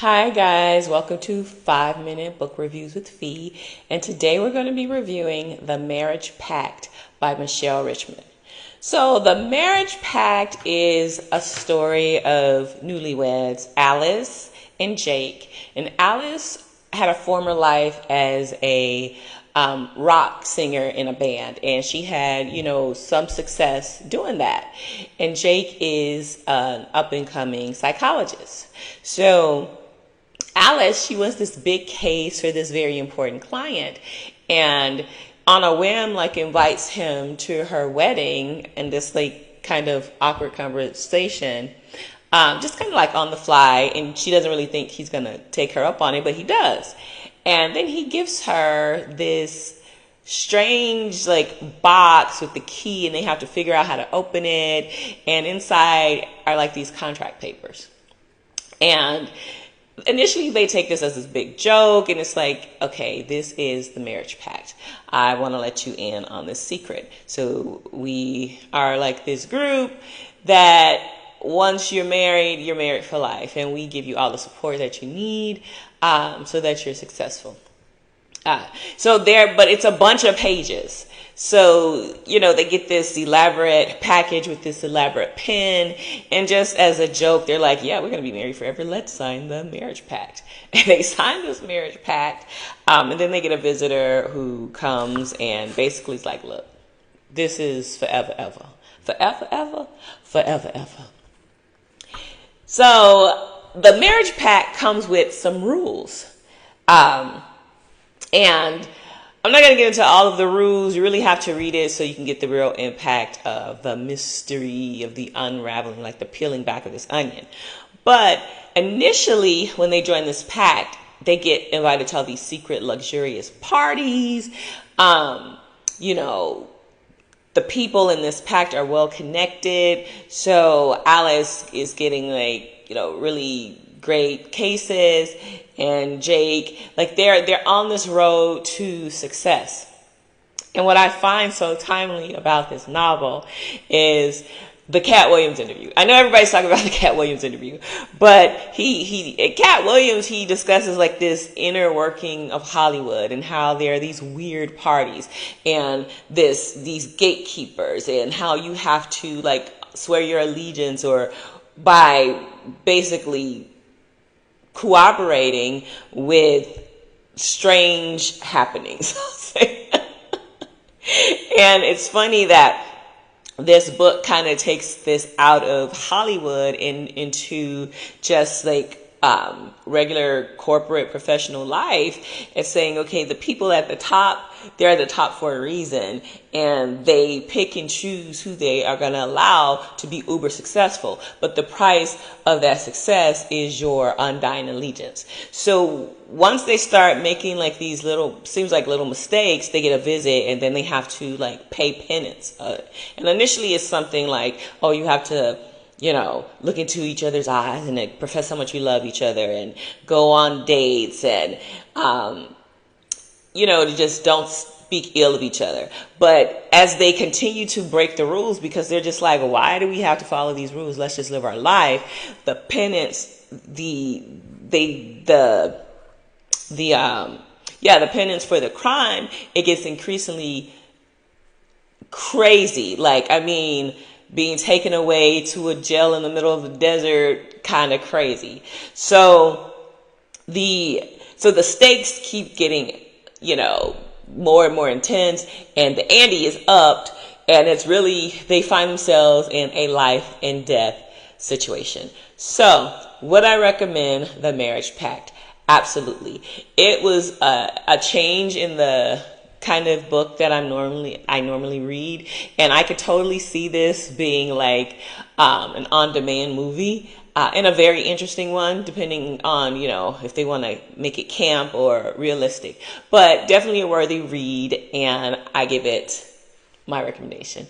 Hi guys, welcome to 5-Minute Book Reviews with Fee, and today we're going to be reviewing The Marriage Pact by Michelle Richmond. So The Marriage Pact is a story of newlyweds, Alice and Jake, and Alice had a former life as a rock singer in a band, and she had, some success doing that. And Jake is an up-and-coming psychologist. So Alice, she was this big case for this very important client, and on a whim, invites him to her wedding, and this kind of awkward conversation, just kind of on the fly, and she doesn't really think he's gonna take her up on it, but he does. And then he gives her this strange box with the key, and they have to figure out how to open it, and inside are these contract papers. And initially they take this as this big joke, and it's okay, this is the marriage pact. I want to let you in on this secret. So we are this group that once you're married for life, and we give you all the support that you need so that you're successful. But it's a bunch of pages. So, they get this elaborate package with this elaborate pen, and just as a joke, they're yeah, we're going to be married forever. Let's sign the marriage pact. And they sign this marriage pact, and then they get a visitor who comes and basically is look, this is forever, ever. Forever, ever. Forever, ever. So the marriage pact comes with some rules. And I'm not going to get into all of the rules. You really have to read it so you can get the real impact of the mystery of the unraveling, the peeling back of this onion. But initially, when they join this pact, they get invited to all these secret, luxurious parties. The people in this pact are well connected. So Alice is getting really great cases, and Jake, they're on this road to success. And what I find so timely about this novel is the Cat Williams interview. I know everybody's talking about the Cat Williams interview, but Cat Williams, he discusses this inner working of Hollywood, and how there are these weird parties, and these gatekeepers, and how you have to swear your allegiance or by basically cooperating with strange happenings. And it's funny that this book kind of takes this out of Hollywood into just regular corporate professional life, and saying, okay, the people at the top, they're at the top for a reason, and they pick and choose who they are going to allow to be uber successful. But the price of that success is your undying allegiance. So once they start making these little mistakes, they get a visit, and then they have to pay penance. And initially it's something oh, you have to look into each other's eyes and profess how much you love each other, and go on dates, and, just don't speak ill of each other. But as they continue to break the rules, because they're just why do we have to follow these rules? Let's just live our life. The penance, the penance for the crime, it gets increasingly crazy. Being taken away to a jail in the middle of the desert, kind of crazy. So the stakes keep getting, more and more intense, and the ante is upped, and it's really, they find themselves in a life and death situation. So would I recommend The Marriage Pact? Absolutely. It was a change in the kind of book that I normally read, and I could totally see this being an on-demand movie, and a very interesting one, depending on if they want to make it camp or realistic. But definitely a worthy read, and I give it my recommendation.